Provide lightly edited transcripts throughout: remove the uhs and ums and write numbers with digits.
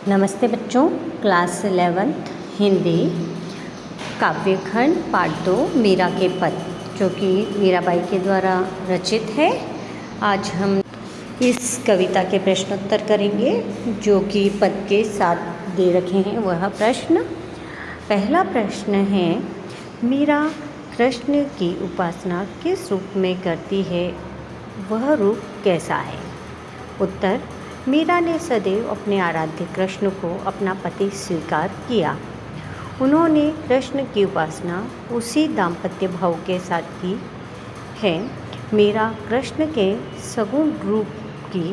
नमस्ते बच्चों, class 11th Hindi काव्यखंड पार्ट 2 मीरा के पद, जो कि मीराबाई के द्वारा रचित है। आज हम इस कविता के प्रश्नोत्तर करेंगे, जो कि पद के साथ दे रखे हैं। वह प्रश्न, पहला प्रश्न है, मीरा कृष्ण की उपासना किस रूप में करती है, वह रूप कैसा है? उत्तर, मीरा ने सदैव अपने आराध्य कृष्ण को अपना पति स्वीकार किया। उन्होंने कृष्ण की उपासना उसी दाम्पत्य भाव के साथ की है। मीरा कृष्ण के सगुण रूप की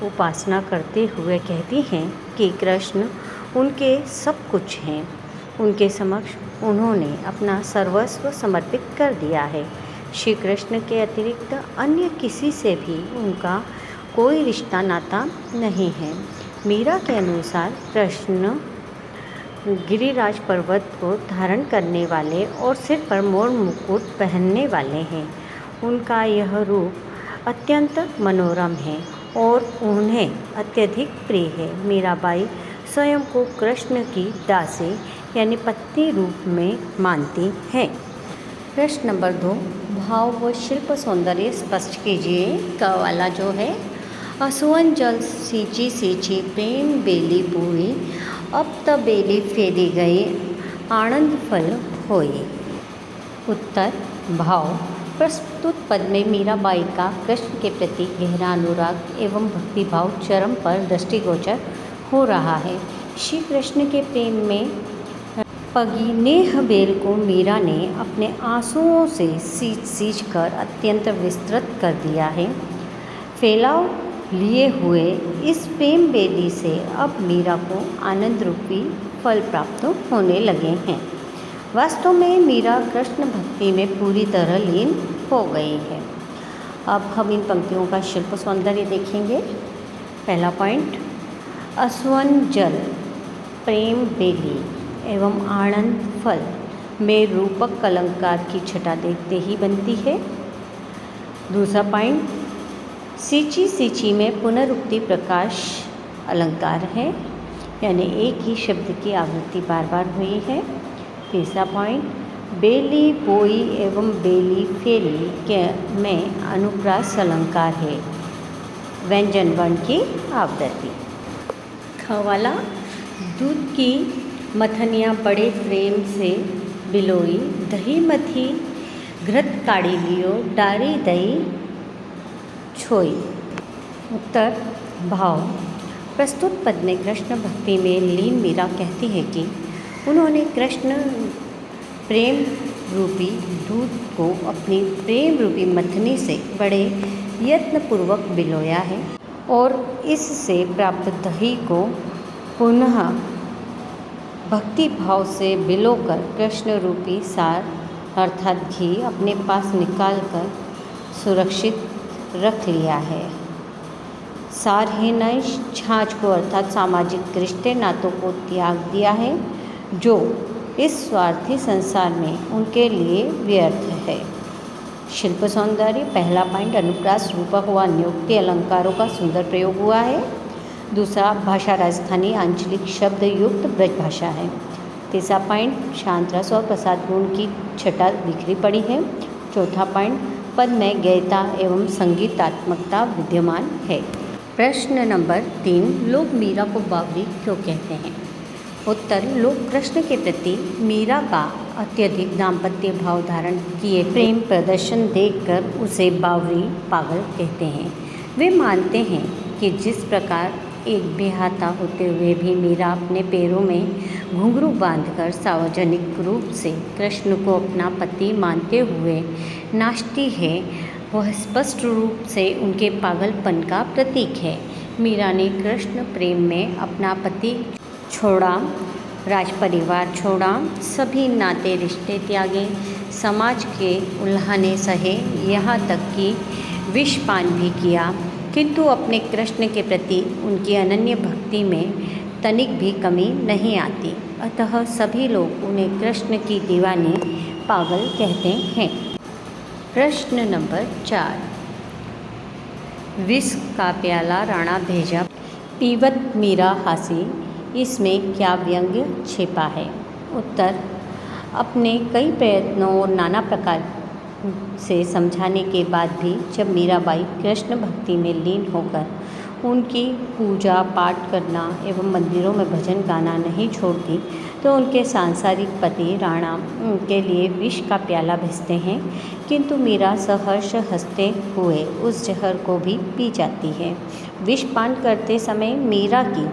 उपासना करते हुए कहती हैं कि कृष्ण उनके सब कुछ हैं। उनके समक्ष उन्होंने अपना सर्वस्व समर्पित कर दिया है। श्री कृष्ण के अतिरिक्त अन्य किसी से भी उनका कोई रिश्ता नाता नहीं है। मीरा के अनुसार कृष्ण गिरिराज पर्वत को धारण करने वाले और सिर पर मोर मुकुट पहनने वाले हैं। उनका यह रूप अत्यंत मनोरम है और उन्हें अत्यधिक प्रिय है। मीराबाई स्वयं को कृष्ण की दासी यानी पत्नी रूप में मानती हैं। प्रश्न नंबर 2, भाव व शिल्प सौंदर्य स्पष्ट कीजिए। क वाला जो है, असुवन जल सींची सींची प्रेम बेली बोई, अब त बेली फेरी गई आनंद फल होई। उत्तर, भाव, प्रस्तुत पद में मीराबाई का कृष्ण के प्रति गहरा अनुराग एवं भक्तिभाव चरम पर दृष्टिगोचर हो रहा है। श्री कृष्ण के प्रेम में पगी नेह बेल को मीरा ने अपने आंसुओं से सींच सींच कर अत्यंत विस्तृत कर दिया है। फैलाव लिए हुए इस प्रेम बेली से अब मीरा को आनंद रूपी फल प्राप्त होने लगे हैं। वास्तव में मीरा कृष्ण भक्ति में पूरी तरह लीन हो गई है। अब हम इन पंक्तियों का शिल्प सौंदर्य देखेंगे। पहला पॉइंट, असुवन जल प्रेम बेली एवं आनंद फल में रूपक अलंकार की छटा देखते ही बनती है। दूसरा पॉइंट, सींची सींची में पुनरुक्ति प्रकाश अलंकार है, यानी एक ही शब्द की आवृत्ति बार बार हुई है। तीसरा पॉइंट, बेली बोई एवं बेली फेली के में अनुप्रास अलंकार है, व्यंजन वर्ण की आवृत्ति। ख वाला, दूध की मथनियाँ बड़े प्रेम से बिलोई, दही मथी घृत काढ़ी लियो, डारी दही छोई। उत्तर, भाव, प्रस्तुत पद में कृष्ण भक्ति में लीन मीरा कहती है कि उन्होंने कृष्ण प्रेम रूपी दूध को अपनी प्रेम रूपी मथनी से बड़े यत्नपूर्वक बिलोया है और इससे प्राप्त दही को पुनः भक्ति भाव से बिलोकर कृष्ण रूपी सार अर्थात घी अपने पास निकालकर सुरक्षित रख लिया है। सारहीन छाछ को अर्थात सामाजिक रिश्ते नातों को त्याग दिया है, जो इस स्वार्थी संसार में उनके लिए व्यर्थ है। शिल्प सौंदर्य, पहला पॉइंट, अनुप्रास रूपक व नियुक्ति अलंकारों का सुंदर प्रयोग हुआ है। दूसरा, भाषा राजस्थानी आंचलिक शब्द युक्त ब्रज भाषा है। तीसरा पॉइंट, शांत रस और प्रसाद गुण की छटा बिखरी पड़ी है। चौथा पॉइंट, पद में गयता एवं संगीतात्मकता विद्यमान है। प्रश्न नंबर 3, लोग मीरा को बावरी क्यों कहते हैं? उत्तर, लोग कृष्ण के प्रति मीरा का अत्यधिक दाम्पत्य भाव धारण किए प्रेम प्रदर्शन देखकर उसे बावरी, पागल कहते हैं। वे मानते हैं कि जिस प्रकार एक बेहाता होते हुए भी मीरा अपने पैरों में घुंघरू बांधकर सार्वजनिक रूप से कृष्ण को अपना पति मानते हुए नाचती है, वह स्पष्ट रूप से उनके पागलपन का प्रतीक है। मीरा ने कृष्ण प्रेम में अपना पति छोड़ा, राजपरिवार छोड़ा, सभी नाते रिश्ते त्यागे, समाज के उल्हाने सहे, यहाँ तक कि विषपान भी किया, किंतु अपने कृष्ण के प्रति उनकी अनन्य भक्ति में तनिक भी कमी नहीं आती। अतः सभी लोग उन्हें कृष्ण की दीवानी, पागल कहते हैं। प्रश्न नंबर 4, विष का प्याला राणा भेजा, पीवत मीरा हासी, इसमें क्या व्यंग्य छिपा है? उत्तर, अपने कई प्रयत्नों और नाना प्रकार से समझाने के बाद भी जब मीराबाई कृष्ण भक्ति में लीन होकर उनकी पूजा पाठ करना एवं मंदिरों में भजन गाना नहीं छोड़ती, तो उनके सांसारिक पति राणा उनके लिए विष का प्याला भेजते हैं, किंतु मीरा सहर्ष हंसते हुए उस जहर को भी पी जाती है। विष पान करते समय मीरा की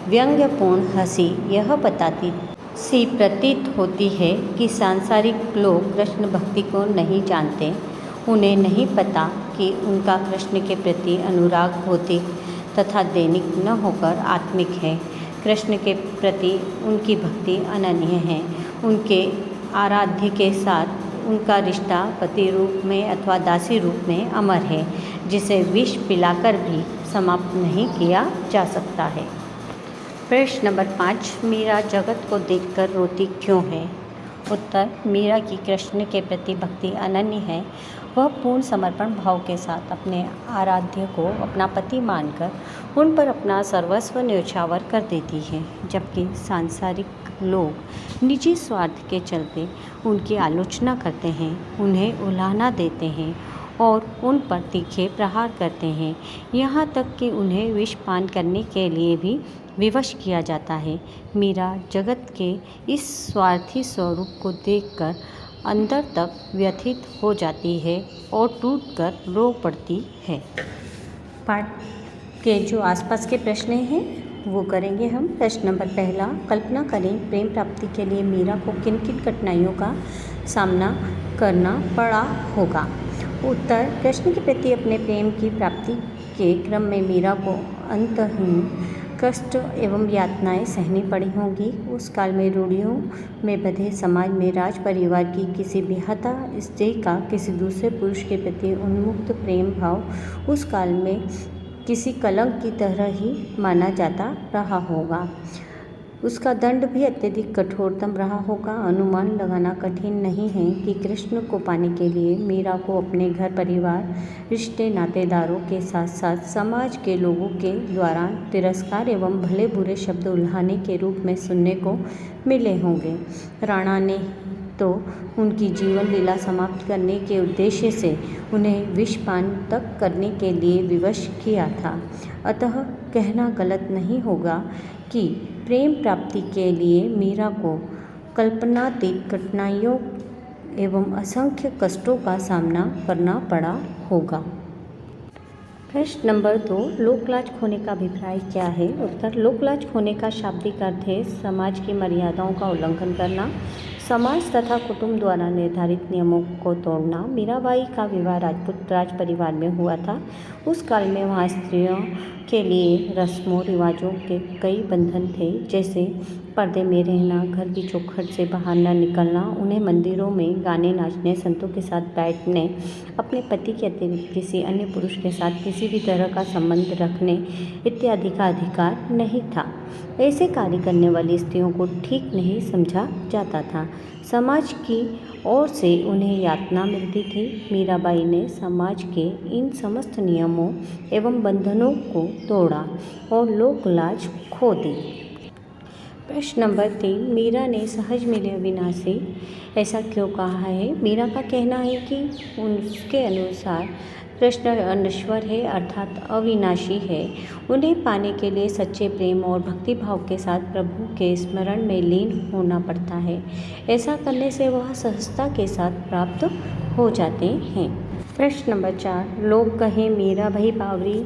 व्यंग्यपूर्ण हंसी यह बताती सी प्रतीत होती है कि सांसारिक लोग कृष्ण भक्ति को नहीं जानते, उन्हें नहीं पता कि उनका कृष्ण के प्रति अनुराग भौतिक तथा दैनिक न होकर आत्मिक है। कृष्ण के प्रति उनकी भक्ति अनन्य है। उनके आराध्य के साथ उनका रिश्ता पति रूप में अथवा दासी रूप में अमर है, जिसे विष पिलाकर भी समाप्त नहीं किया जा सकता है। प्रश्न नंबर 5, मीरा जगत को देखकर रोती क्यों है? उत्तर, मीरा की कृष्ण के प्रति भक्ति अनन्य है। वह पूर्ण समर्पण भाव के साथ अपने आराध्य को अपना पति मानकर उन पर अपना सर्वस्व न्यौछावर कर देती है, जबकि सांसारिक लोग निजी स्वार्थ के चलते उनकी आलोचना करते हैं, उन्हें उलाहना देते हैं और उन पर तीखे प्रहार करते हैं, यहाँ तक कि उन्हें विष पान करने के लिए भी विवश किया जाता है। मीरा जगत के इस स्वार्थी स्वरूप को देखकर अंदर तक व्यथित हो जाती है और टूटकर रो पड़ती है। पाठ के जो आसपास के प्रश्न हैं वो करेंगे हम। प्रश्न नंबर 1, कल्पना करें प्रेम प्राप्ति के लिए मीरा को किन किन कठिनाइयों का सामना करना पड़ा होगा। उत्तर, कृष्ण के प्रति अपने प्रेम की प्राप्ति के क्रम में मीरा को अंतहीन कष्ट एवं यातनाएं सहनी पड़ी होंगी। उस काल में रूढ़ियों में बंधे समाज में राज परिवार की किसी बेहता स्त्री का किसी दूसरे पुरुष के प्रति उन्मुक्त प्रेम भाव उस काल में किसी कलंक की तरह ही माना जाता रहा होगा। उसका दंड भी अत्यधिक कठोरतम रहा होगा। अनुमान लगाना कठिन नहीं है कि कृष्ण को पाने के लिए मीरा को अपने घर परिवार, रिश्ते नातेदारों के साथ साथ समाज के लोगों के द्वारा तिरस्कार एवं भले बुरे शब्द उल्हाने के रूप में सुनने को मिले होंगे। राणा ने तो उनकी जीवन लीला समाप्त करने के उद्देश्य से उन्हें विषपान तक करने के लिए विवश किया था। अतः कहना गलत नहीं होगा कि प्रेम प्राप्ति के लिए मीरा को कल्पनातीत कठिनाइयों एवं असंख्य कष्टों का सामना करना पड़ा होगा। प्रश्न नंबर 2, लोकलाज खोने का अभिप्राय क्या है? उत्तर, लोकलाज खोने का शाब्दिक अर्थ है समाज की मर्यादाओं का उल्लंघन करना, समाज तथा कुटुंब द्वारा निर्धारित नियमों को तोड़ना। मीराबाई का विवाह राजपूत राज परिवार में हुआ था। उस काल में वहाँ स्त्रियों के लिए रस्मों रिवाजों के कई बंधन थे, जैसे पर्दे में रहना, घर की चौखट से बाहर न निकलना, उन्हें मंदिरों में गाने नाचने, संतों के साथ बैठने, अपने पति के अतिरिक्त किसी अन्य पुरुष के साथ किसी भी तरह का संबंध रखने इत्यादि का अधिकार नहीं था। ऐसे कार्य करने वाली स्त्रियों को ठीक नहीं समझा जाता था। समाज की ओर से उन्हें यातना मिलती थी। मीराबाई ने समाज के इन समस्त नियमों एवं बंधनों को तोड़ा और लोकलाज खो दी। प्रश्न नंबर 3, मीरा ने सहज मिले अविनाशी ऐसा क्यों कहा है? मीरा का कहना है कि उसके अनुसार कृष्ण अनश्वर है अर्थात अविनाशी है। उन्हें पाने के लिए सच्चे प्रेम और भक्तिभाव के साथ प्रभु के स्मरण में लीन होना पड़ता है। ऐसा करने से वह सहजता के साथ प्राप्त हो जाते हैं। प्रश्न नंबर 4, लोग कहें मीरा भई बावरी,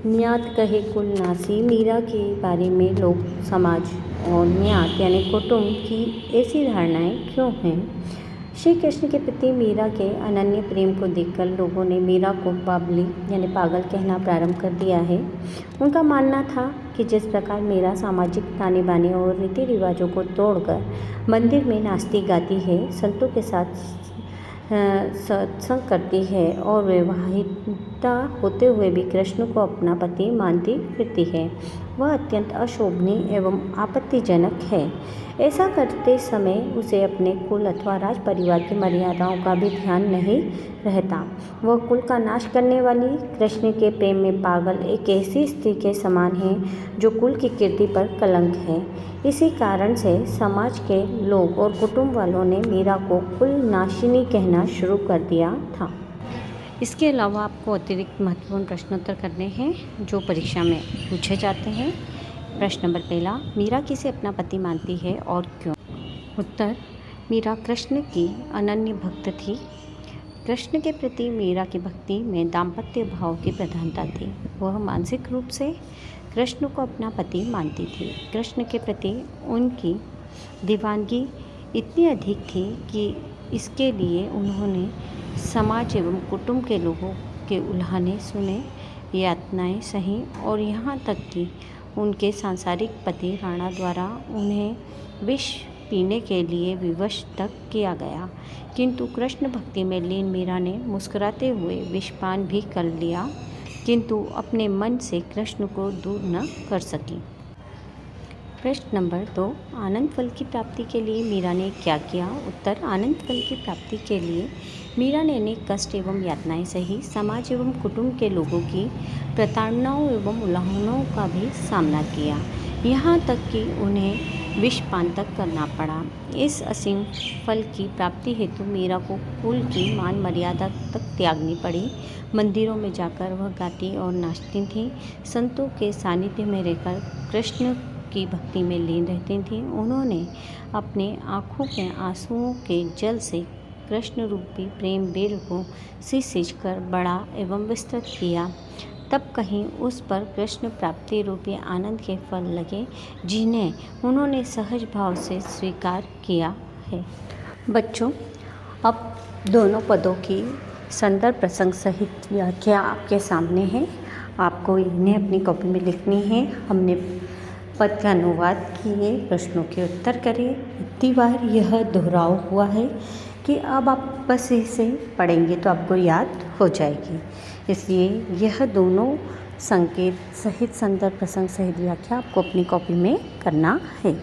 न्यात कहे कुल नासी। मीरा के बारे में लोग, समाज और न्यात यानी कुटुंब की ऐसी धारणाएं क्यों हैं? श्री कृष्ण के प्रति मीरा के अनन्य प्रेम को देखकर लोगों ने मीरा को बावली यानी पागल कहना प्रारंभ कर दिया है। उनका मानना था कि जिस प्रकार मीरा सामाजिक ताने बाने और रीति रिवाजों को तोड़कर मंदिर में नाचती गाती है, संतों के साथ सत्संग करती है और विवाहिता होते हुए भी कृष्ण को अपना पति मानती फिरती है, वह अत्यंत अशोभनीय एवं आपत्तिजनक है। ऐसा करते समय उसे अपने कुल अथवा राज परिवार की मर्यादाओं का भी ध्यान नहीं रहता। वह कुल का नाश करने वाली, कृष्ण के प्रेम में पागल एक ऐसी स्त्री के समान है जो कुल की कीर्ति पर कलंक है। इसी कारण से समाज के लोग और कुटुंब वालों ने मीरा को कुल नाशिनी कहना शुरू कर दिया था। इसके अलावा आपको अतिरिक्त महत्वपूर्ण प्रश्नोत्तर करने हैं जो परीक्षा में पूछे जाते हैं। प्रश्न नंबर पहला, मीरा किसे अपना पति मानती है और क्यों? उत्तर, मीरा कृष्ण की अनन्य भक्त थी। कृष्ण के प्रति मीरा की भक्ति में दाम्पत्य भाव की प्रधानता थी। वह मानसिक रूप से कृष्ण को अपना पति मानती थी। कृष्ण के प्रति उनकी दीवानगी इतनी अधिक थी कि इसके लिए उन्होंने समाज एवं कुटुंब के लोगों के उल्हाने सुने, यातनाएं सही और यहाँ तक कि उनके सांसारिक पति राणा द्वारा उन्हें विष पीने के लिए विवश तक किया गया। किंतु कृष्ण भक्ति में लीन मीरा ने मुस्कुराते हुए विषपान भी कर लिया, किंतु अपने मन से कृष्ण को दूर न कर सकी। प्रश्न नंबर 2, आनंद फल की प्राप्ति के लिए मीरा ने क्या किया? उत्तर, आनंद फल की प्राप्ति के लिए मीरा ने अनेक कष्ट एवं यातनाएं सही, समाज एवं कुटुंब के लोगों की प्रताड़नाओं एवं उल्लंघनों का भी सामना किया, यहाँ तक कि उन्हें विषपान तक करना पड़ा। इस असीम फल की प्राप्ति हेतु मीरा को कुल की मान मर्यादा तक त्यागनी पड़ी। मंदिरों में जाकर वह गाती और नाचती थीं, संतों के सानिध्य में रहकर कृष्ण की भक्ति में लीन रहती थीं। उन्होंने अपने आँखों के आंसुओं के जल से कृष्ण रूपी प्रेम बेल को सींच कर बड़ा एवं विस्तृत किया। तब कहीं उस पर कृष्ण प्राप्ति रूपी आनंद के फल लगे, जिन्हें उन्होंने सहज भाव से स्वीकार किया है। बच्चों, अब दोनों पदों की संदर्भ प्रसंग सहित व्याख्या आपके सामने है। आपको इन्हें अपनी कॉपी में लिखनी है। हमने पद का अनुवाद किए, प्रश्नों के उत्तर करें। इतनी बार यह दोहराव हुआ है कि अब आप बस इसे पढ़ेंगे तो आपको याद हो जाएगी। इसलिए यह दोनों संकेत सहित संदर्भ प्रसंग सहित व्याख्या आपको अपनी कॉपी में करना है।